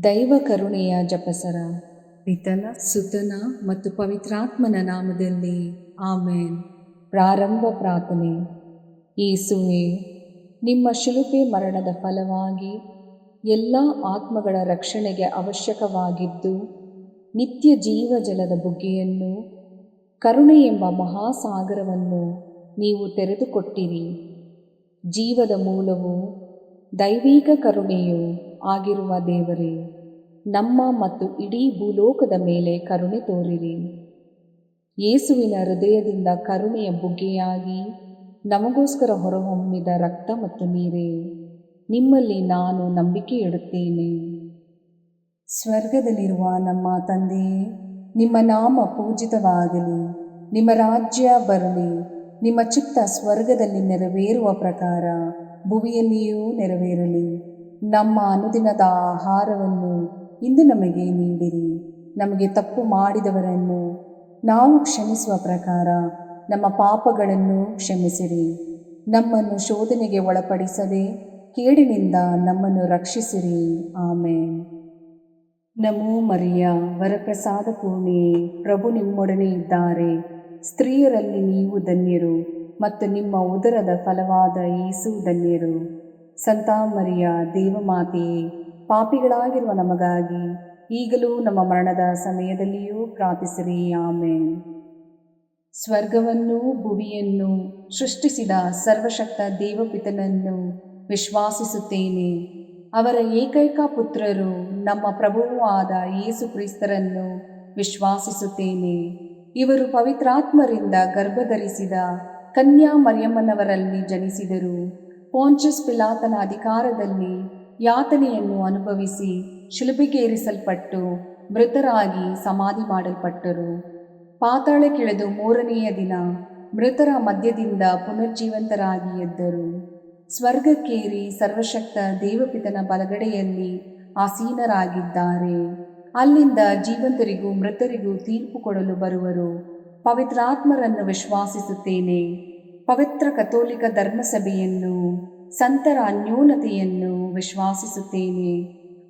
ದೈವ ಕರುಣೆಯ ಜಪಸರ. ಪಿತನ ಸುತನ ಮತ್ತು ಪವಿತ್ರಾತ್ಮನ ನಾಮದಲ್ಲಿ ಆಮೇನ್. ಪ್ರಾರಂಭ ಪ್ರಾರ್ಥನೆ. ಯೇಸುವೆ, ನಿಮ್ಮ ಶಿಲುಬೆ ಮರಣದ ಫಲವಾಗಿ ಎಲ್ಲ ಆತ್ಮಗಳ ರಕ್ಷಣೆಗೆ ಅವಶ್ಯಕವಾಗಿದ್ದು ನಿತ್ಯ ಜೀವಜಲದ ಬುಗ್ಗೆಯನ್ನು, ಕರುಣೆ ಎಂಬ ಮಹಾಸಾಗರವನ್ನು ನೀವು ತೆರೆದುಕೊಟ್ಟಿರಿ. ಜೀವದ ಮೂಲವು ದೈವಿಕ ಕರುಣೆಯೂ ಆಗಿರುವ ದೇವರೇ, ನಮ್ಮ ಮತ್ತು ಇಡೀ ಭೂಲೋಕದ ಮೇಲೆ ಕರುಣೆ ತೋರಿರಿ. ಯೇಸುವಿನ ಹೃದಯದಿಂದ ಕರುಣೆಯ ಬುಗ್ಗೆಯಾಗಿ ನಮಗೋಸ್ಕರ ಹೊರಹೊಮ್ಮಿದ ರಕ್ತ ಮತ್ತು ನೀರೇ, ನಿಮ್ಮಲ್ಲಿ ನಾನು ನಂಬಿಕೆ ಇಡುತ್ತೇನೆ. ಸ್ವರ್ಗದಲ್ಲಿರುವ ನಮ್ಮ ತಂದೆಯೇ, ನಿಮ್ಮ ನಾಮ ಪೂಜಿತವಾಗಲಿ, ನಿಮ್ಮ ರಾಜ್ಯ ಬರಲಿ, ನಿಮ್ಮ ಚಿತ್ತ ಸ್ವರ್ಗದಲ್ಲಿ ನೆರವೇರುವ ಪ್ರಕಾರ ಭುವಿಯಲ್ಲಿಯೂ ನೆರವೇರಲಿ. ನಮ್ಮ ಅನುದಿನದ ಆಹಾರವನ್ನು ಇಂದು ನಮಗೆ ನೀಡಿರಿ. ನಮಗೆ ತಪ್ಪು ಮಾಡಿದವರನ್ನು ನಾವು ಕ್ಷಮಿಸುವ ಪ್ರಕಾರ ನಮ್ಮ ಪಾಪಗಳನ್ನು ಕ್ಷಮಿಸಿರಿ. ನಮ್ಮನ್ನು ಶೋಧನೆಗೆ ಒಳಪಡಿಸದೆ ಕೇಡಿನಿಂದ ನಮ್ಮನ್ನು ರಕ್ಷಿಸಿರಿ. ಆಮೇನ್. ನಮೋ ಮರಿಯ, ವರಪ್ರಸಾದ ಪೂರ್ಣಿಯೇ, ಪ್ರಭು ನಿಮ್ಮೊಡನೆ ಇದ್ದಾರೆ. ಸ್ತ್ರೀಯರಲ್ಲಿ ನೀವು ಧನ್ಯರು ಮತ್ತು ನಿಮ್ಮ ಉದರದ ಫಲವಾದ ಯೇಸು ಧನ್ಯರು. ಸಂತ ಮರಿಯ, ದೇವಮಾತೆಯೇ, ಪಾಪಿಗಳಾಗಿರುವ ನಮಗಾಗಿ ಈಗಲೂ ನಮ್ಮ ಮರಣದ ಸಮಯದಲ್ಲಿಯೂ ಪ್ರಾರ್ಥಿಸಿರಿ. ಆಮೇನ್. ಸ್ವರ್ಗವನ್ನು ಭುವಿಯನ್ನು ಸೃಷ್ಟಿಸಿದ ಸರ್ವಶಕ್ತ ದೇವಪಿತನನ್ನು ವಿಶ್ವಾಸಿಸುತ್ತೇನೆ. ಅವರ ಏಕೈಕ ಪುತ್ರರು ನಮ್ಮ ಪ್ರಭುವೂ ಆದ ಯೇಸು ಕ್ರಿಸ್ತರನ್ನು ವಿಶ್ವಾಸಿಸುತ್ತೇನೆ. ಇವರು ಪವಿತ್ರಾತ್ಮರಿಂದ ಗರ್ಭಧರಿಸಿದ ಕನ್ಯಾ ಮರಿಯಮ್ಮನವರಲ್ಲಿ ಜನಿಸಿದರು. ಪೋಂಚಸ್ ಪಿಲಾತನ ಅಧಿಕಾರದಲ್ಲಿ ಯಾತನೆಯನ್ನು ಅನುಭವಿಸಿ ಶಿಲುಬೆಗೇರಿಸಲ್ಪಟ್ಟು ಮೃತರಾಗಿ ಸಮಾಧಿ ಮಾಡಲ್ಪಟ್ಟರು. ಪಾತಾಳಕ್ಕಿಳಿದು ಮೂರನೆಯ ದಿನ ಮೃತರ ಮಧ್ಯದಿಂದ ಪುನರ್ಜೀವಂತರಾಗಿ ಎದ್ದರು. ಸ್ವರ್ಗಕ್ಕೇರಿ ಸರ್ವಶಕ್ತ ದೇವಪಿತನ ಬಲಗಡೆಯಲ್ಲಿ ಆಸೀನರಾಗಿದ್ದಾರೆ. ಅಲ್ಲಿಂದ ಜೀವಂತರಿಗೂ ಮೃತರಿಗೂ ತೀರ್ಪು ಕೊಡಲು ಬರುವರು. ಪವಿತ್ರಾತ್ಮರನ್ನು ವಿಶ್ವಾಸಿಸುತ್ತೇನೆ. ಪವಿತ್ರ ಕಥೋಲಿಕ ಧರ್ಮಸಭೆಯನ್ನು, ಸಂತರ ಅನ್ಯೋನ್ಯತೆಯನ್ನು ವಿಶ್ವಾಸಿಸುತ್ತೇನೆ.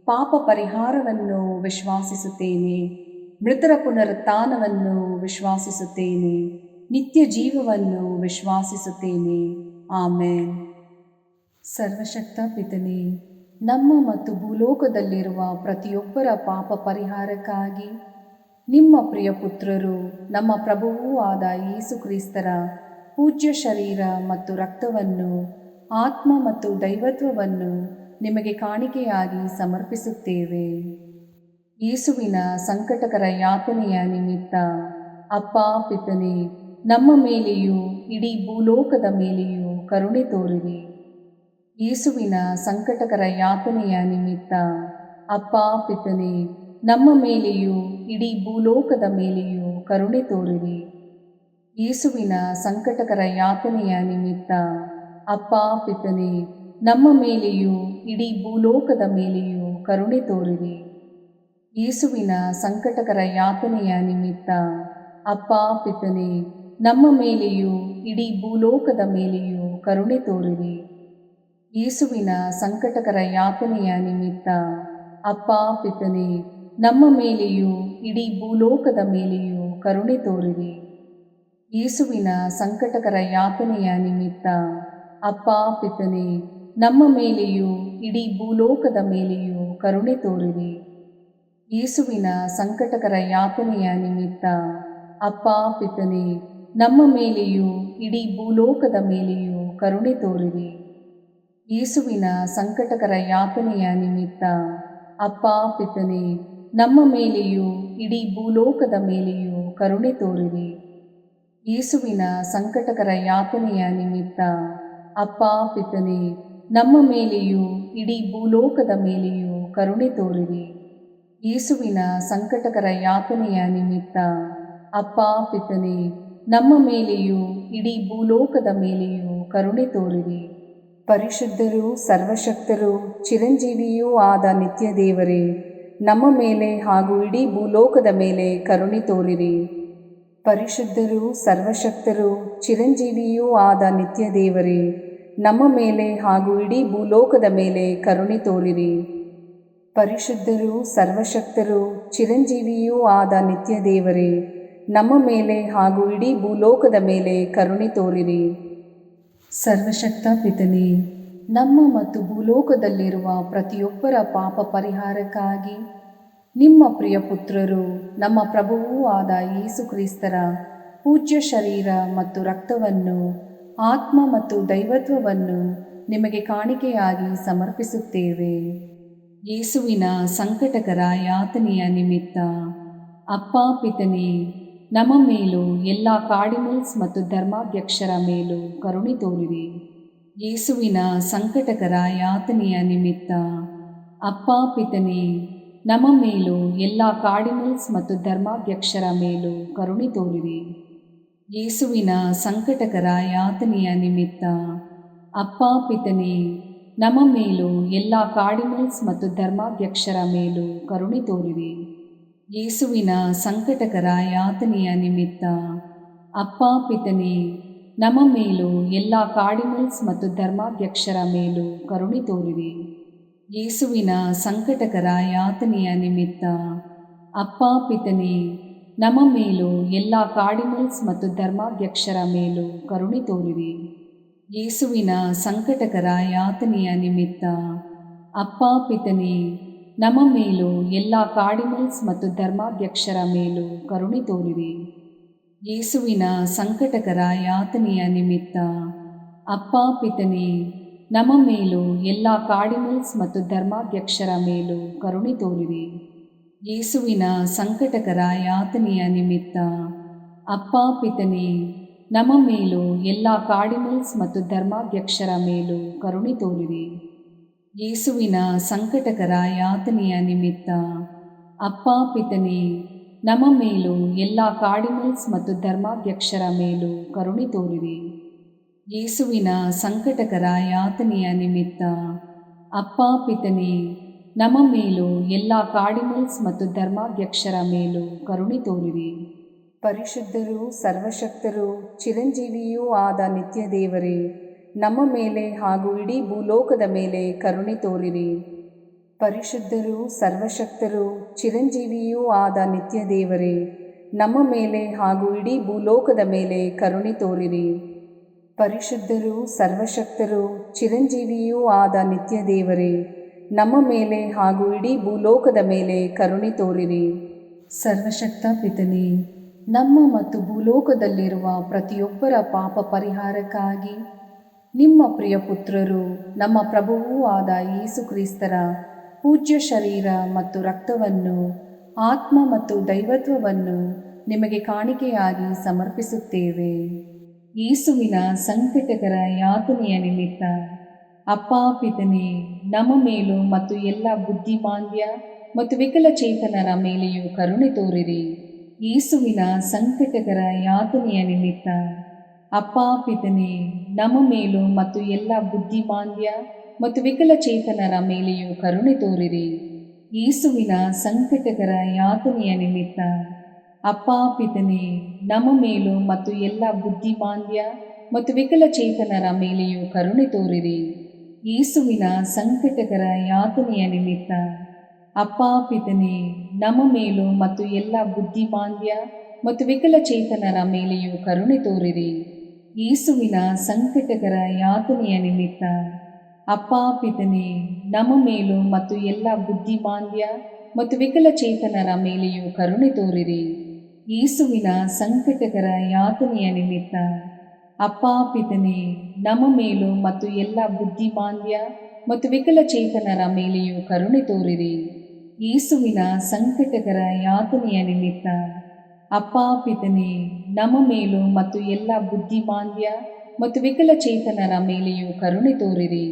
ಪಾಪ ಪರಿಹಾರವನ್ನು ವಿಶ್ವಾಸಿಸುತ್ತೇನೆ. ಮೃತರ ಪುನರುತ್ಥಾನವನ್ನು ವಿಶ್ವಾಸಿಸುತ್ತೇನೆ. ನಿತ್ಯ ಜೀವವನ್ನು ವಿಶ್ವಾಸಿಸುತ್ತೇನೆ. ಆಮೇನ್. ಸರ್ವಶಕ್ತ ಪಿತನೇ, ನಮ್ಮ ಮತ್ತು ಭೂಲೋಕದಲ್ಲಿರುವ ಪ್ರತಿಯೊಬ್ಬರ ಪಾಪ ಪರಿಹಾರಕ್ಕಾಗಿ ನಿಮ್ಮ ಪ್ರಿಯ ಪುತ್ರರು, ನಮ್ಮ ಪ್ರಭುವೂ ಆದ ಯೇಸು ಕ್ರಿಸ್ತರ ಪೂಜ್ಯ ಶರೀರ ಮತ್ತು ರಕ್ತವನ್ನು, ಆತ್ಮ ಮತ್ತು ದೈವತ್ವವನ್ನು ನಿಮಗೆ ಕಾಣಿಕೆಯಾಗಿ ಸಮರ್ಪಿಸುತ್ತೇವೆ. ಯೇಸುವಿನ ಸಂಕಟಕರ ಯಾತನೆಯ ನಿಮಿತ್ತ ಅಪ್ಪ ಪಿತನೇ, ನಮ್ಮ ಮೇಲೆಯೂ ಇಡೀ ಭೂಲೋಕದ ಮೇಲೆಯೂ ಕರುಣೆ ತೋರಿರಿ. ಯೇಸುವಿನ ಸಂಕಟಕರ ಯಾತನೆಯ ನಿಮಿತ್ತ ಅಪ್ಪ ಪಿತನೇ, ನಮ್ಮ ಮೇಲೆಯೂ ಇಡೀ ಭೂಲೋಕದ ಮೇಲೆಯೂ ಕರುಣೆ ತೋರಿರಿ. ಯೇಸುವಿನ ಸಂಕಟಕರ ಯಾತನೆಯ ನಿಮಿತ್ತ ಅಪ್ಪ ಪಿತನೇ, ನಮ್ಮ ಮೇಲೆಯೂ ಇಡೀ ಭೂಲೋಕದ ಮೇಲೆಯೂ ಕರುಣೆ ತೋರಿರಿ. ಯೇಸುವಿನ ಸಂಕಟಕರ ಯಾತನೆಯ ನಿಮಿತ್ತ ಅಪ್ಪ ಪಿತನೇ, ನಮ್ಮ ಮೇಲೆಯೂ ಇಡೀ ಭೂಲೋಕದ ಮೇಲೆಯೂ ಕರುಣೆ ತೋರಿರಿ. ಯೇಸುವಿನ ಸಂಕಟಕರ ಯಾತನೆಯ ನಿಮಿತ್ತ ಅಪ್ಪ ಪಿತನೇ, ನಮ್ಮ ಮೇಲೆಯೂ ಇಡೀ ಭೂಲೋಕದ ಮೇಲೆಯೂ ಕರುಣೆ ತೋರಿರಿ. ಯೇಸುವಿನ ಸಂಕಟಕರ ಯಾತನೆಯ ನಿಮಿತ್ತ ಅಪ್ಪ ಪಿತನೇ, ನಮ್ಮ ಮೇಲೆಯೂ ಇಡೀ ಭೂಲೋಕದ ಮೇಲೆಯೂ ಕರುಣೆ ತೋರಿರಿ. ಯೇಸುವಿನ ಸಂಕಟಕರ ಯಾತನೆಯ ನಿಮಿತ್ತ ಅಪ್ಪ ಪಿತನೇ, ನಮ್ಮ ಮೇಲೆಯೂ ಇಡೀ ಭೂಲೋಕದ ಮೇಲೆಯೂ ಕರುಣೆ ತೋರಿರಿ. ಯೇಸುವಿನ ಸಂಕಟಕರ ಯಾತನೆಯ ನಿಮಿತ್ತ ಅಪ್ಪ ಪಿತನೇ, ನಮ್ಮ ಮೇಲೆಯೂ ಇಡೀ ಭೂಲೋಕದ ಮೇಲೆಯೂ ಕರುಣೆ ತೋರಿರಿ. ಯೇಸುವಿನ ಸಂಕಟಕರ ಯಾತನೆಯ ನಿಮಿತ್ತ ಅಪ್ಪ ಪಿತನೇ, ನಮ್ಮ ಮೇಲೆಯೂ ಇಡೀ ಭೂಲೋಕದ ಮೇಲೆಯೂ ಕರುಣೆ ತೋರಿರಿ. ಯೇಸುವಿನ ಸಂಕಟಕರ ಯಾತನೆಯ ನಿಮಿತ್ತ ಅಪ್ಪ ಪಿತನೇ, ನಮ್ಮ ಮೇಲೆಯೂ ಇಡೀ ಭೂಲೋಕದ ಮೇಲೆಯೂ ಕರುಣೆ ತೋರಿರಿ. ಪರಿಶುದ್ಧರೂ ಸರ್ವಶಕ್ತರೂ ಚಿರಂಜೀವಿಯೂ ಆದ ನಿತ್ಯ ದೇವರೇ, ನಮ್ಮ ಮೇಲೆ ಹಾಗೂ ಇಡೀ ಭೂಲೋಕದ ಮೇಲೆ ಕರುಣೆ ತೋರಿರಿ. ಪರಿಶುದ್ಧರೂ ಸರ್ವಶಕ್ತರೂ ಚಿರಂಜೀವಿಯೂ ಆದ ನಿತ್ಯ ದೇವರೇ, ನಮ್ಮ ಮೇಲೆ ಹಾಗೂ ಇಡೀ ಭೂಲೋಕದ ಮೇಲೆ ಕರುಣೆ ತೋರಿರಿ. ಪರಿಶುದ್ಧರೂ ಸರ್ವಶಕ್ತರೂ ಚಿರಂಜೀವಿಯೂ ಆದ ನಿತ್ಯ ದೇವರೇ, ನಮ್ಮ ಮೇಲೆ ಹಾಗೂ ಇಡೀ ಭೂಲೋಕದ ಮೇಲೆ ಕರುಣೆ ತೋರಿರಿ. ಸರ್ವಶಕ್ತ ಪಿತನೇ, ನಮ್ಮ ಮತ್ತು ಭೂಲೋಕದಲ್ಲಿರುವ ಪ್ರತಿಯೊಬ್ಬರ ಪಾಪ ಪರಿಹಾರಕ್ಕಾಗಿ ನಿಮ್ಮ ಪ್ರಿಯ ಪುತ್ರರು ನಮ್ಮ ಪ್ರಭುವೂ ಆದ ಯೇಸು ಕ್ರಿಸ್ತರ ಪೂಜ್ಯ ಶರೀರ ಮತ್ತು ರಕ್ತವನ್ನು, ಆತ್ಮ ಮತ್ತು ದೈವತ್ವವನ್ನು ನಿಮಗೆ ಕಾಣಿಕೆಯಾಗಿ ಸಮರ್ಪಿಸುತ್ತೇವೆ. ಯೇಸುವಿನ ಸಂಕಟಕರ ಯಾತನೆಯ ನಿಮಿತ್ತ ಅಪ್ಪ ಪಿತನೇ, ನಮ್ಮ ಮೇಲೂ ಎಲ್ಲ ಕಾರ್ಡಿನಲ್ಸ್ ಮತ್ತು ಧರ್ಮಾಧ್ಯಕ್ಷರ ಮೇಲೂ ಕರುಣೆ ತೋರಿರಿ. ಯೇಸುವಿನ ಸಂಕಟಕರ ಯಾತನೆಯ ನಿಮಿತ್ತ ಅಪ್ಪ ಪಿತನೇ, ನಮ್ಮ ಮೇಲೂ ಎಲ್ಲ ಕಾರ್ಡಿನಲ್ಸ್ ಮತ್ತು ಧರ್ಮಾಧ್ಯಕ್ಷರ ಮೇಲೂ ಕರುಣೆ ತೋರಿರಿ. ಯೇಸುವಿನ ಸಂಕಟಕರ ಯಾತನೆಯ ನಿಮಿತ್ತ ಅಪ್ಪ ಪಿತನೇ, ನಮ್ಮ ಮೇಲೂ ಎಲ್ಲ ಕಾರ್ಡಿನಲ್ಸ್ ಮತ್ತು ಧರ್ಮಾಧ್ಯಕ್ಷರ ಮೇಲೂ ಕರುಣೆ ತೋರಿರಿ. ಯೇಸುವಿನ ಸಂಕಟಕರ ಯಾತನೆಯ ನಿಮಿತ್ತ ಅಪ್ಪ ಪಿತನೇ, ನಮ್ಮ ಮೇಲೂ ಎಲ್ಲ ಕಾರ್ಡಿನಲ್ಸ್ ಮತ್ತು ಧರ್ಮಾಧ್ಯಕ್ಷರ ಮೇಲೂ ಕರುಣೆ ತೋರಿರಿ. ಯೇಸುವಿನ ಸಂಕಟಕರ ಯಾತನೆಯ ನಿಮಿತ್ತ ಅಪ್ಪ ಪಿತನೇ, ನಮ್ಮ ಮೇಲೂ ಎಲ್ಲ ಕಾರ್ಡಿನಲ್ಸ್ ಮತ್ತು ಧರ್ಮಾಧ್ಯಕ್ಷರ ಮೇಲೂ ಕರುಣೆ ತೋರಿರಿ. ಯೇಸುವಿನ ಸಂಕಟಕರ ಯಾತನೆಯ ನಿಮಿತ್ತ ಅಪ್ಪ ಪಿತನೇ, ನಮ್ಮ ಮೇಲೂ ಎಲ್ಲ ಕಾರ್ಡಿನಲ್ಸ್ ಮತ್ತು ಧರ್ಮಾಧ್ಯಕ್ಷರ ಮೇಲೂ ಕರುಣೆ ತೋರಿರಿ. ಯೇಸುವಿನ ಸಂಕಟಕರ ಯಾತನೆಯ ನಿಮಿತ್ತ ಅಪ್ಪ ಪಿತನೇ, ನಮ್ಮ ಮೇಲೂ ಎಲ್ಲ ಕಾರ್ಡಿನಲ್ಸ್ ಮತ್ತು ಧರ್ಮಾಧ್ಯಕ್ಷರ ಮೇಲೂ ಕರುಣೆ ತೋರಿರಿ. ಯೇಸುವಿನ ಸಂಕಟಕರ ಯಾತನೆಯ ನಿಮಿತ್ತ ಅಪ್ಪ ಪಿತನೇ, ನಮ್ಮ ಮೇಲೂ ಎಲ್ಲ ಕಾರ್ಡಿನಲ್ಸ್ ಮತ್ತು ಧರ್ಮಾಧ್ಯಕ್ಷರ ಮೇಲೂ ಕರುಣೆ ತೋರಿರಿ. ಯೇಸುವಿನ ಸಂಕಟಕರ ಯಾತನೆಯ ನಿಮಿತ್ತ ಅಪ್ಪ ಪಿತನೇ, ನಮ್ಮ ಮೇಲೂ ಎಲ್ಲ ಕಾರ್ಡಿನಲ್ಸ್ ಮತ್ತು ಧರ್ಮಾಧ್ಯಕ್ಷರ ಮೇಲೂ ಕರುಣೆ ತೋರಿರಿ. ಯೇಸುವಿನ ಸಂಕಟಕರ ಯಾತನೆಯ ನಿಮಿತ್ತ ಅಪ್ಪ ಪಿತನೇ, ನಮ್ಮ ಮೇಲೂ ಎಲ್ಲ ಕಾರ್ಡಿನಲ್ಸ್ ಮತ್ತು ಧರ್ಮಾಧ್ಯಕ್ಷರ ಮೇಲೂ ಕರುಣೆ ತೋರಿರಿ. ಪರಿಶುದ್ಧರೂ ಸರ್ವಶಕ್ತರೂ ಚಿರಂಜೀವಿಯೂ ಆದ ನಿತ್ಯ ದೇವರೇ, ನಮ್ಮ ಮೇಲೆ ಹಾಗೂ ಇಡೀ ಭೂಲೋಕದ ಮೇಲೆ ಕರುಣೆ ತೋರಿರಿ. ಪರಿಶುದ್ಧರೂ ಸರ್ವಶಕ್ತರೂ ಚಿರಂಜೀವಿಯೂ ಆದ ನಿತ್ಯ ದೇವರೇ, ನಮ್ಮ ಮೇಲೆ ಹಾಗೂ ಇಡೀ ಭೂಲೋಕದ ಮೇಲೆ ಕರುಣೆ ತೋರಿರಿ. ಪರಿಶುದ್ಧರೂ ಸರ್ವಶಕ್ತರೂ ಚಿರಂಜೀವಿಯೂ ಆದ ನಿತ್ಯ ದೇವರೇ, ನಮ್ಮ ಮೇಲೆ ಹಾಗೂ ಇಡೀ ಭೂಲೋಕದ ಮೇಲೆ ಕರುಣೆ ತೋರಿರಿ. ಸರ್ವಶಕ್ತ ಪಿತನೇ, ನಮ್ಮ ಮತ್ತು ಭೂಲೋಕದಲ್ಲಿರುವ ಪ್ರತಿಯೊಬ್ಬರ ಪಾಪ ಪರಿಹಾರಕ್ಕಾಗಿ ನಿಮ್ಮ ಪ್ರಿಯ ಪುತ್ರರು ನಮ್ಮ ಪ್ರಭುವೂ ಆದ ಯೇಸು ಕ್ರಿಸ್ತರ ಪೂಜ್ಯ ಶರೀರ ಮತ್ತು ರಕ್ತವನ್ನು, ಆತ್ಮ ಮತ್ತು ದೈವತ್ವವನ್ನು ನಿಮಗೆ ಕಾಣಿಕೆಯಾಗಿ ಸಮರ್ಪಿಸುತ್ತೇವೆ. ಯೇಸುವಿನ ಸಂಕಟಕರ ಯಾತನೆಯ ನಿಮಿತ್ತ ಅಪ್ಪ ಪಿತನೇ, ನಮ್ಮ ಮೇಲೂ ಮತ್ತು ಎಲ್ಲ ಬುದ್ಧಿಮಾಂದ್ಯ ಮತ್ತು ವಿಕಲಚೇತನರ ಮೇಲೆಯೂ ಕರುಣೆ ತೋರಿರಿ. ಯೇಸುವಿನ ಸಂಕಟಕರ ಯಾತನೆಯ ನಿಮಿತ್ತ ಅಪ್ಪ ಪಿತನೇ, ನಮ್ಮ ಮೇಲೂ ಮತ್ತು ಎಲ್ಲ ಬುದ್ಧಿಮಾಂದ್ಯ ಮತ್ತು ವಿಕಲಚೇತನರ ಮೇಲೆಯೂ ಕರುಣೆ ತೋರಿರಿ. ಯೇಸುವಿನ ಸಂಕಟಕರ ಯಾತನೆಯ ನಿಮಿತ್ತ ಅಪ್ಪ ಪಿತನೇ, ನಮ್ಮ ಮೇಲೂ ಮತ್ತು ಎಲ್ಲ ಬುದ್ಧಿಮಾಂದ್ಯ ಮತ್ತು ವಿಕಲಚೇತನರ ಮೇಲೆಯೂ ಕರುಣೆ ತೋರಿರಿ. ಯೇಸುವಿನ ಸಂಕಟಕರ ಯಾತನೆಯ ನಿಮಿತ್ತ ಅಪ್ಪ ಪಿತನೇ, ನಮ್ಮ ಮೇಲೂ ಮತ್ತು ಎಲ್ಲ ಬುದ್ಧಿಮಾಂದ್ಯ ಮತ್ತು ವಿಕಲಚೇತನರ ಮೇಲೆಯೂ ಕರುಣೆ ತೋರಿರಿ. ಯೇಸುವಿನ ಸಂಕಟಕರ ಯಾತನೆಯ ನಿಮಿತ್ತ ಅಪ್ಪ ಪಿತನೇ, ನಮ್ಮ ಮೇಲೂ ಮತ್ತು ಎಲ್ಲ ಬುದ್ಧಿಮಾಂದ್ಯ ಮತ್ತು ವಿಕಲಚೇತನರ ಮೇಲೆಯೂ ಕರುಣೆ ತೋರಿರಿ. ಯೇಸುವಿನ ಸಂಕಟಕರ ಯಾತನೆಯ ನಿಮಿತ್ತ ಅಪ್ಪ ಪಿತನೇ, ನಮ್ಮ ಮೇಲೂ ಮತ್ತು ಎಲ್ಲ ಬುದ್ಧಿಮಾಂದ್ಯ ಮತ್ತು ವಿಕಲಚೇತನರ ಮೇಲೆಯೂ ಕರುಣೆ ತೋರಿರಿ. ಯೇಸುವಿನ ಸಂಕಟಕರ ಯಾತನೆಯ ನಿಮಿತ್ತ ಅಪ್ಪ ಪಿತನೇ, ನಮ್ಮ ಮೇಲೂ ಮತ್ತು ಎಲ್ಲ ಬುದ್ಧಿಮಾಂದ್ಯ ಮತ್ತು ವಿಕಲಚೇತನರ ಮೇಲೆಯೂ ಕರುಣೆ ತೋರಿರಿ.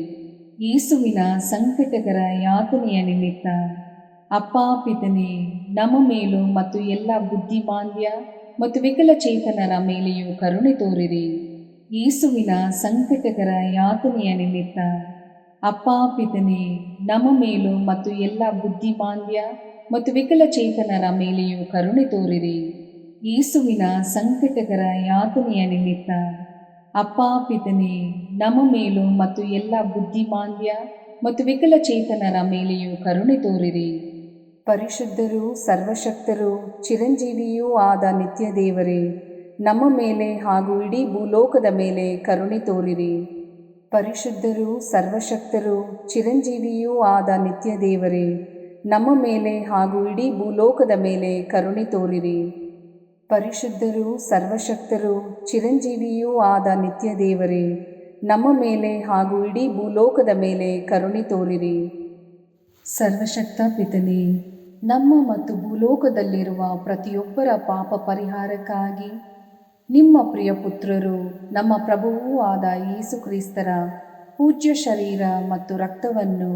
ಯೇಸುವಿನ ಸಂಕಟಕರ ಯಾತನೆಯ ನಿಮಿತ್ತ ಅಪ್ಪ ಪಿತನೇ, ನಮ್ಮ ಮೇಲೂ ಮತ್ತು ಎಲ್ಲ ಬುದ್ಧಿಮಾಂದ್ಯ ಮತ್ತು ವಿಕಲಚೇತನರ ಮೇಲೆಯೂ ಕರುಣೆ ತೋರಿರಿ. ಯೇಸುವಿನ ಸಂಕಟಕರ ಯಾತನೆಯ ನಿಮಿತ್ತ ಅಪ್ಪ ಪಿತನೇ, ನಮ್ಮ ಮೇಲೂ ಮತ್ತು ಎಲ್ಲ ಬುದ್ಧಿಮಾಂದ್ಯ ಮತ್ತು ವಿಕಲಚೇತನರ ಮೇಲೆಯೂ ಕರುಣೆ ತೋರಿರಿ. ಯೇಸುವಿನ ಸಂಕಟಕರ ಯಾತನೆಯ ನಿಮಿತ್ತ ಅಪ್ಪ ಪಿತನೇ, ನಮ್ಮ ಮೇಲೂ ಮತ್ತು ಎಲ್ಲ ಬುದ್ಧಿಮಾಂದ್ಯ ಮತ್ತು ವಿಕಲಚೇತನರ ಮೇಲೆಯೂ ಕರುಣೆ ತೋರಿರಿ. ಪರಿಶುದ್ಧರೂ ಸರ್ವಶಕ್ತರೂ ಚಿರಂಜೀವಿಯೂ ಆದ ನಿತ್ಯ ದೇವರೇ, ನಮ್ಮ ಮೇಲೆ ಹಾಗೂ ಇಡೀ ಭೂಲೋಕದ ಮೇಲೆ ಕರುಣೆ ತೋರಿರಿ. ಪರಿಶುದ್ಧರೂ ಸರ್ವಶಕ್ತರೂ ಚಿರಂಜೀವಿಯೂ ಆದ ನಿತ್ಯ ದೇವರೇ, ನಮ್ಮ ಮೇಲೆ ಹಾಗೂ ಇಡೀ ಭೂಲೋಕದ ಮೇಲೆ ಕರುಣೆ ತೋರಿರಿ. ಪರಿಶುದ್ಧರೂ ಸರ್ವಶಕ್ತರೂ ಚಿರಂಜೀವಿಯೂ ಆದ ನಿತ್ಯ ದೇವರೇ, ನಮ್ಮ ಮೇಲೆ ಹಾಗೂ ಇಡೀ ಭೂಲೋಕದ ಮೇಲೆ ಕರುಣೆ ತೋರಿರಿ. ಸರ್ವಶಕ್ತ ಪಿತನೇ, ನಮ್ಮ ಮತ್ತು ಭೂಲೋಕದಲ್ಲಿರುವ ಪ್ರತಿಯೊಬ್ಬರ ಪಾಪ ಪರಿಹಾರಕ್ಕಾಗಿ ನಿಮ್ಮ ಪ್ರಿಯ ಪುತ್ರರು, ನಮ್ಮ ಪ್ರಭುವೂ ಆದ ಯೇಸು ಕ್ರಿಸ್ತರ ಪೂಜ್ಯ ಶರೀರ ಮತ್ತು ರಕ್ತವನ್ನು,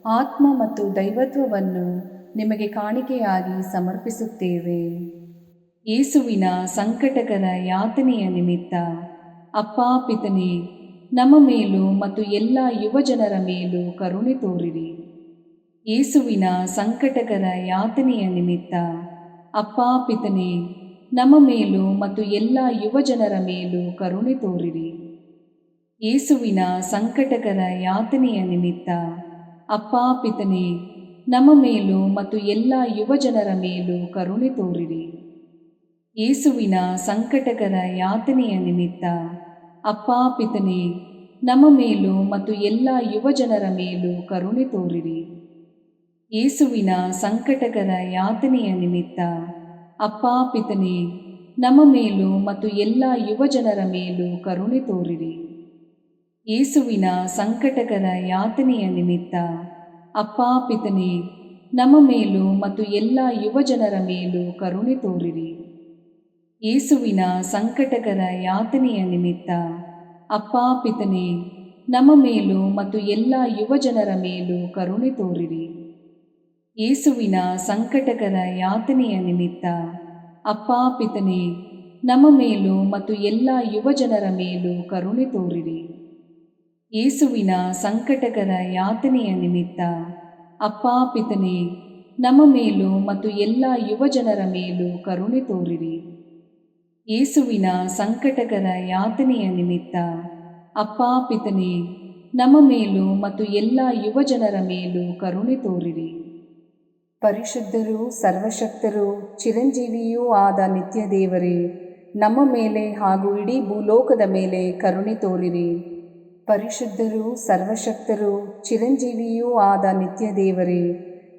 ಆತ್ಮ ಮತ್ತು ದೈವತ್ವವನ್ನು ನಿಮಗೆ ಕಾಣಿಕೆಯಾಗಿ ಸಮರ್ಪಿಸುತ್ತೇವೆ. ಯೇಸುವಿನ ಸಂಕಟಕರ ಯಾತನೆಯ ನಿಮಿತ್ತ ಅಪ್ಪಾ ಪಿತನೇ, ನಮ್ಮ ಮೇಲೂ ಮತ್ತು ಎಲ್ಲ ಯುವಜನರ ಮೇಲೂ ಕರುಣೆ ತೋರಿರಿ. ಯೇಸುವಿನ ಸಂಕಟಕರ ಯಾತನೆಯ ನಿಮಿತ್ತ ಅಪ್ಪಾ ಪಿತನೇ, ನಮ್ಮ ಮೇಲೂ ಮತ್ತು ಎಲ್ಲ ಯುವಜನರ ಮೇಲೂ ಕರುಣೆ ತೋರಿರಿ. ಯೇಸುವಿನ ಸಂಕಟಕರ ಯಾತನೆಯ ನಿಮಿತ್ತ ಅಪ್ಪಾ ಪಿತನೇ, ನಮ್ಮ ಮೇಲೂ ಮತ್ತು ಎಲ್ಲ ಯುವಜನರ ಮೇಲೂ ಕರುಣೆ ತೋರಿರಿ. ಯೇಸುವಿನ ಸಂಕಟಕರ ಯಾತನೆಯ ನಿಮಿತ್ತ ಅಪ್ಪಾ ಪಿತನೇ, ನಮ್ಮ ಮೇಲೂ ಮತ್ತು ಎಲ್ಲ ಯುವಜನರ ಮೇಲೂ ಕರುಣೆ ತೋರಿರಿ. ಯೇಸುವಿನ ಸಂಕಟಕರ ಯಾತನೆಯ ನಿಮಿತ್ತ ಅಪ್ಪಾ ಪಿತನೇ, ನಮ್ಮ ಮೇಲೂ ಮತ್ತು ಎಲ್ಲ ಯುವಜನರ ಮೇಲೂ ಕರುಣೆ ತೋರಿರಿ. ಯೇಸುವಿನ ಸಂಕಟಕರ ಯಾತನೆಯ ನಿಮಿತ್ತ ಅಪ್ಪಾ ಪಿತನೇ, ನಮ್ಮ ಮೇಲೂ ಮತ್ತು ಎಲ್ಲ ಯುವಜನರ ಮೇಲೂ ಕರುಣೆ ತೋರಿರಿ. ಯೇಸುವಿನ ಸಂಕಟಕರ ಯಾತನೆಯ ನಿಮಿತ್ತ ಅಪ್ಪಾ ಪಿತನೇ, ನಮ್ಮ ಮೇಲೂ ಮತ್ತು ಎಲ್ಲ ಯುವಜನರ ಮೇಲೂ ಕರುಣೆ ತೋರಿರಿ. ಯೇಸುವಿನ ಸಂಕಟಕರ ಯಾತನೆಯ ನಿಮಿತ್ತ ಅಪ್ಪಾ ಪಿತನೇ, ನಮ್ಮ ಮೇಲೂ ಮತ್ತು ಎಲ್ಲ ಯುವಜನರ ಮೇಲೂ ಕರುಣೆ ತೋರಿರಿ. ಯೇಸುವಿನ ಸಂಕಟಕರ ಯಾತನೆಯ ನಿಮಿತ್ತ ಅಪ್ಪಾ ಪಿತನೇ, ನಮ್ಮ ಮೇಲೂ ಮತ್ತು ಎಲ್ಲ ಯುವಜನರ ಮೇಲೂ ಕರುಣೆ ತೋರಿರಿ. ಯೇಸುವಿನ ಸಂಕಟಕರ ಯಾತನೆಯ ನಿಮಿತ್ತ ಅಪ್ಪಾ ಪಿತನೇ, ನಮ್ಮ ಮೇಲೂ ಮತ್ತು ಎಲ್ಲ ಯುವಜನರ ಮೇಲೂ ಕರುಣೆ ತೋರಿರಿ. ಪರಿಶುದ್ಧರೂ ಸರ್ವಶಕ್ತರೂ ಚಿರಂಜೀವಿಯೂ ಆದ ನಿತ್ಯ ದೇವರೇ, ನಮ್ಮ ಮೇಲೆ ಹಾಗೂ ಇಡೀ ಭೂಲೋಕದ ಮೇಲೆ ಕರುಣೆ ತೋರಿರಿ. ಪರಿಶುದ್ಧರೂ ಸರ್ವಶಕ್ತರೂ ಚಿರಂಜೀವಿಯೂ ಆದ ನಿತ್ಯ ದೇವರೇ,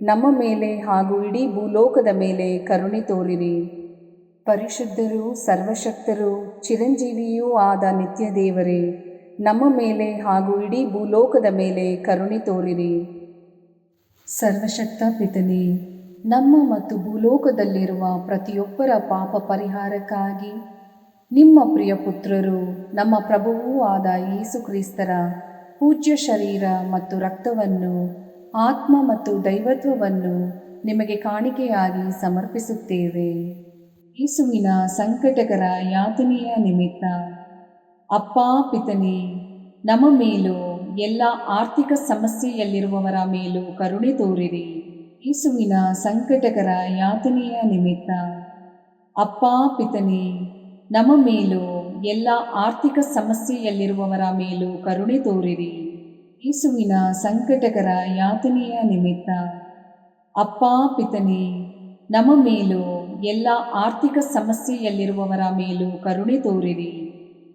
ನಮ್ಮ ಮೇಲೆ ಹಾಗೂ ಇಡೀ ಭೂಲೋಕದ ಮೇಲೆ ಕರುಣೆ ತೋರಿರಿ. ಪರಿಶುದ್ಧರೂ ಸರ್ವಶಕ್ತರೂ ಚಿರಂಜೀವಿಯೂ ಆದ ನಿತ್ಯ ದೇವರೇ, ನಮ್ಮ ಮೇಲೆ ಹಾಗೂ ಇಡೀ ಭೂಲೋಕದ ಮೇಲೆ ಕರುಣೆ ತೋರಿರಿ. ಸರ್ವಶಕ್ತ ಪಿತನೇ, ನಮ್ಮ ಮತ್ತು ಭೂಲೋಕದಲ್ಲಿರುವ ಪ್ರತಿಯೊಬ್ಬರ ಪಾಪ ಪರಿಹಾರಕ್ಕಾಗಿ ನಿಮ್ಮ ಪ್ರಿಯ ಪುತ್ರರು, ನಮ್ಮ ಪ್ರಭುವೂ ಆದ ಯೇಸು ಕ್ರಿಸ್ತರ ಪೂಜ್ಯ ಶರೀರ ಮತ್ತು ರಕ್ತವನ್ನು, ಆತ್ಮ ಮತ್ತು ದೈವತ್ವವನ್ನು ನಿಮಗೆ ಕಾಣಿಕೆಯಾಗಿ ಸಮರ್ಪಿಸುತ್ತೇವೆ. ಯೇಸುವಿನ ಸಂಕಟಕರ ಯಾತನೆಯ ನಿಮಿತ್ತ ಅಪ್ಪಾ ಪಿತನೇ, ನಮ್ಮ ಮೇಲೂ ಎಲ್ಲ ಆರ್ಥಿಕ ಸಮಸ್ಯೆಯಲ್ಲಿರುವವರ ಮೇಲೂ ಕರುಣೆ ತೋರಿರಿ. ಯೇಸುವಿನ ಸಂಕಟಕರ ಯಾತನೆಯ ನಿಮಿತ್ತ ಅಪ್ಪಾ ಪಿತನೇ, ನಮ್ಮ ಮೇಲೂ ಎಲ್ಲ ಆರ್ಥಿಕ ಸಮಸ್ಯೆಯಲ್ಲಿರುವವರ ಮೇಲೂ ಕರುಣೆ ತೋರಿರಿ. ಯೇಸುವಿನ ಸಂಕಟಕರ ಯಾತನೆಯ ನಿಮಿತ್ತ ಅಪ್ಪಾ ಪಿತನೇ, ನಮ್ಮ ಮೇಲೂ ಎಲ್ಲ ಆರ್ಥಿಕ ಸಮಸ್ಯೆಯಲ್ಲಿರುವವರ ಮೇಲೂ ಕರುಣೆ ತೋರಿರಿ.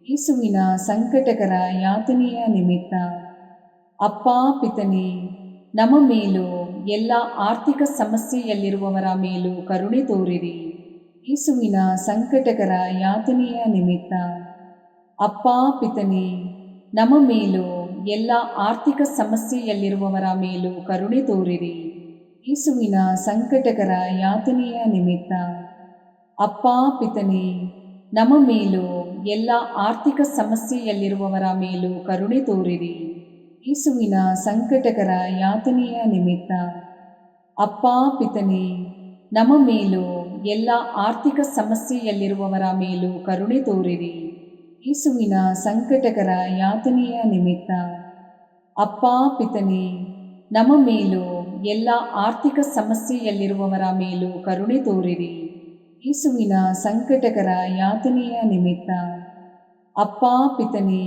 ಯೇಸುವಿನ ಸಂಕಟಕರ ಯಾತನೆಯ ನಿಮಿತ್ತ ಅಪ್ಪಾ ಪಿತನೇ, ನಮ್ಮ ಮೇಲೂ ಎಲ್ಲ ಆರ್ಥಿಕ ಸಮಸ್ಯೆಯಲ್ಲಿರುವವರ ಮೇಲೂ ಕರುಣೆ ತೋರಿರಿ. ಯೇಸುವಿನ ಸಂಕಟಕರ ಯಾತನೆಯ ನಿಮಿತ್ತ ಅಪ್ಪಾ ಪಿತನೇ, ನಮ್ಮ ಮೇಲೂ ಎಲ್ಲ ಆರ್ಥಿಕ ಸಮಸ್ಯೆಯಲ್ಲಿರುವವರ ಮೇಲೂ ಕರುಣೆ ತೋರಿರಿ. ಯೇಸುವಿನ ಸಂಕಟಕರ ಯಾತನೆಯ ನಿಮಿತ್ತ ಅಪ್ಪಾ ಪಿತನೇ, ನಮ್ಮ ಮೇಲೂ ಎಲ್ಲ ಆರ್ಥಿಕ ಸಮಸ್ಯೆಯಲ್ಲಿರುವವರ ಮೇಲೂ ಕರುಣೆ ತೋರಿರಿ. ಯೇಸುವಿನ ಸಂಕಟಕರ ಯಾತನೆಯ ನಿಮಿತ್ತ ಅಪ್ಪಾ ಪಿತನೇ, ನಮ್ಮ ಮೇಲೂ ಎಲ್ಲ ಆರ್ಥಿಕ ಸಮಸ್ಯೆಯಲ್ಲಿರುವವರ ಮೇಲೂ ಕರುಣೆ ತೋರಿರಿ. ಯೇಸುವಿನ ಸಂಕಟಕರ ಯಾತನೆಯ ನಿಮಿತ್ತ ಅಪ್ಪಾ ಪಿತನೇ, ನಮ್ಮ ಮೇಲೂ ಎಲ್ಲ ಆರ್ಥಿಕ ಸಮಸ್ಯೆಯಲ್ಲಿರುವವರ ಮೇಲೂ ಕರುಣೆ ತೋರಿರಿ. ಯೇಸುವಿನ ಸಂಕಟಕರ ಯಾತನೆಯ ನಿಮಿತ್ತ ಅಪ್ಪಾ ಪಿತನೇ,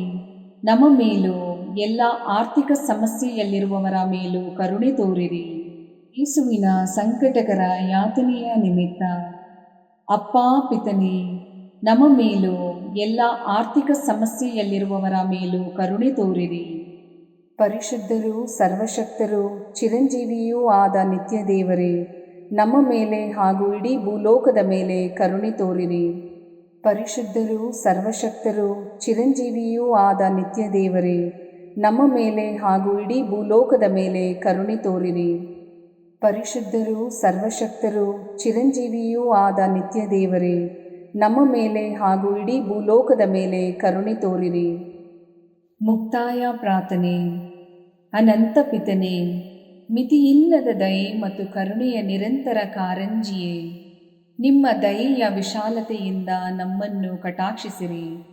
ನಮ್ಮ ಮೇಲೂ ಎಲ್ಲ ಆರ್ಥಿಕ ಸಮಸ್ಯೆಯಲ್ಲಿರುವವರ ಮೇಲೂ ಕರುಣೆ ತೋರಿರಿ. ಯೇಸುವಿನ ಸಂಕಟಕರ ಯಾತನೆಯ ನಿಮಿತ್ತ ಅಪ್ಪ ಪಿತನೇ, ನಮ್ಮ ಮೇಲೂ ಎಲ್ಲ ಆರ್ಥಿಕ ಸಮಸ್ಯೆಯಲ್ಲಿರುವವರ ಮೇಲೂ ಕರುಣೆ ತೋರಿರಿ. ಪರಿಶುದ್ಧರೂ ಸರ್ವಶಕ್ತರೂ ಚಿರಂಜೀವಿಯೂ ಆದ ನಿತ್ಯ ದೇವರೇ, ನಮ್ಮ ಮೇಲೆ ಹಾಗೂ ಇಡೀ ಭೂಲೋಕದ ಮೇಲೆ ಕರುಣೆ ತೋರಿರಿ. ಪರಿಶುದ್ಧರೂ ಸರ್ವಶಕ್ತರೂ ಚಿರಂಜೀವಿಯೂ ಆದ ನಿತ್ಯ ದೇವರೇ, ನಮ್ಮ ಮೇಲೆ ಹಾಗೂ ಇಡೀ ಭೂಲೋಕದ ಮೇಲೆ ಕರುಣೆ ತೋರಿರಿ. ಪರಿಶುದ್ಧರೂ ಸರ್ವಶಕ್ತರೂ ಚಿರಂಜೀವಿಯೂ ಆದ ನಿತ್ಯ ದೇವರೇ, ನಮ್ಮ ಮೇಲೆ ಹಾಗೂ ಇಡೀ ಭೂಲೋಕದ ಮೇಲೆ ಕರುಣೆ ತೋರಿರಿ. ಮುಕ್ತಾಯ ಪ್ರಾರ್ಥನೆ. ಅನಂತ ಪಿತನೇ, ಮಿತಿಯಿಲ್ಲದ ದಯೆ ಮತ್ತು ಕರುಣೆಯ ನಿರಂತರ ಕಾರಂಜಿಯೇ, ನಿಮ್ಮ ದಯೆಯ ವಿಶಾಲತೆಯಿಂದ ನಮ್ಮನ್ನು ಕಟಾಕ್ಷಿಸಿರಿ.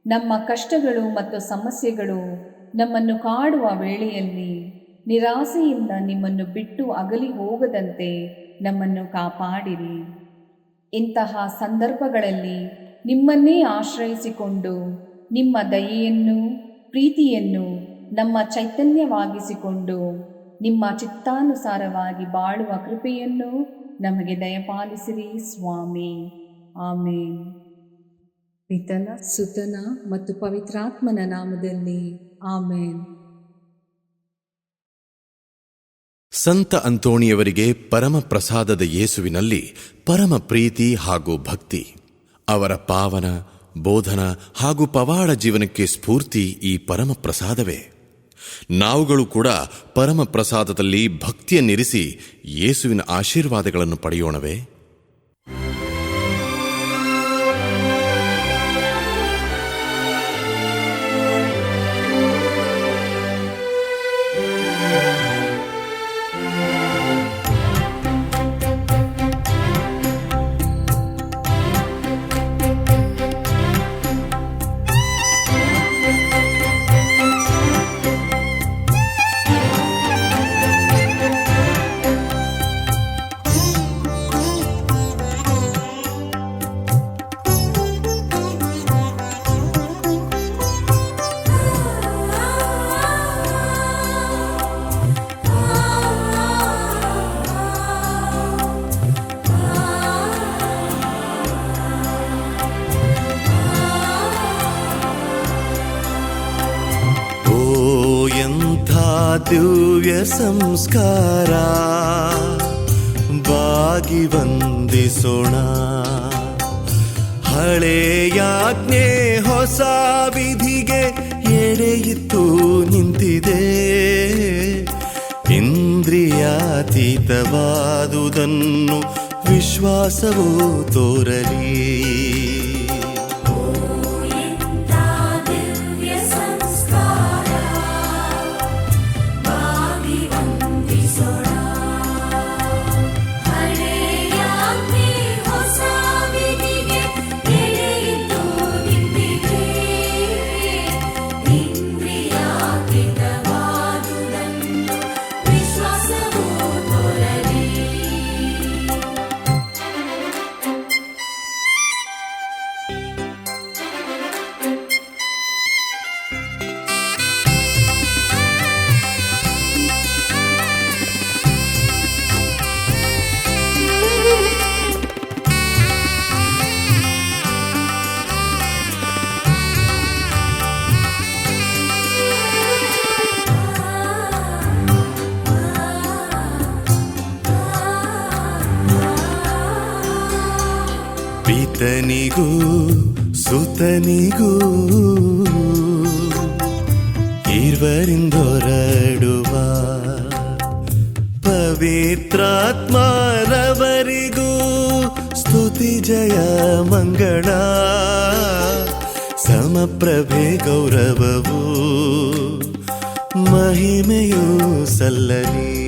ನಮ್ಮ ಕಷ್ಟಗಳು ಮತ್ತು ಸಮಸ್ಯೆಗಳು ನಮ್ಮನ್ನು ಕಾಡುವ ವೇಳೆಯಲ್ಲಿ ನಿರಾಸೆಯಿಂದ ನಿಮ್ಮನ್ನು ಬಿಟ್ಟು ಅಗಲಿ ಹೋಗದಂತೆ ನಮ್ಮನ್ನು ಕಾಪಾಡಿರಿ. ಇಂತಹ ಸಂದರ್ಭಗಳಲ್ಲಿ ನಿಮ್ಮನ್ನೇ ಆಶ್ರಯಿಸಿಕೊಂಡು ನಿಮ್ಮ ದಯೆಯನ್ನು ಪ್ರೀತಿಯನ್ನು ನಮ್ಮ ಚೈತನ್ಯವಾಗಿಸಿಕೊಂಡು ನಿಮ್ಮ ಚಿತ್ತಾನುಸಾರವಾಗಿ ಬಾಳುವ ಕೃಪೆಯನ್ನು ನಮಗೆ ದಯಪಾಲಿಸಿರಿ ಸ್ವಾಮಿ. ಆಮೇನ್. ಪಿತನ ಸುತನ ಮತ್ತು ಪವಿತ್ರಾತ್ಮನ ನಾಮದಲ್ಲಿ ಆಮೇನ್. ಸಂತ ಅಂತೋಣಿಯವರಿಗೆ ಪರಮ ಪ್ರಸಾದದ ಯೇಸುವಿನಲ್ಲಿ ಪರಮ ಪ್ರೀತಿ ಹಾಗೂ ಭಕ್ತಿ. ಅವರ ಪಾವನ ಬೋಧನ ಹಾಗೂ ಪವಾಡ ಜೀವನಕ್ಕೆ ಸ್ಫೂರ್ತಿ ಈ ಪರಮ ಪ್ರಸಾದವೇ. ನಾವುಗಳು ಕೂಡ ಪರಮ ಪ್ರಸಾದದಲ್ಲಿ ಭಕ್ತಿಯನ್ನಿರಿಸಿ ಯೇಸುವಿನ ಆಶೀರ್ವಾದಗಳನ್ನು ಪಡೆಯೋಣವೇ? ದಿವ್ಯ ಸಂಸ್ಕಾರ ಬಾಗಿ ವಂದಿಸೋಣ. ಹಳೆಯಾಜ್ಞೆ ಹೊಸ ವಿಧಿಗೆ ಎಡೆಯಿತ್ತು ನಿಂತಿದೆ. ಇಂದ್ರಿಯಾತೀತವಾದುದನ್ನು ವಿಶ್ವಾಸವೂ ತೋರಲಿ. ಪಿತನಿಗೂ ಸುತನಿಗೂ ಇರುವರಿಂದೊರಡುವ ಪವಿತ್ರಾತ್ಮರವರಿಗೂ ಸ್ತುತಿ ಜಯ ಮಂಗಳ. ಸಮಪ್ರಭೆ ಗೌರವವು ಮಹಿಮೆಯೂ ಸಲ್ಲಲಿ.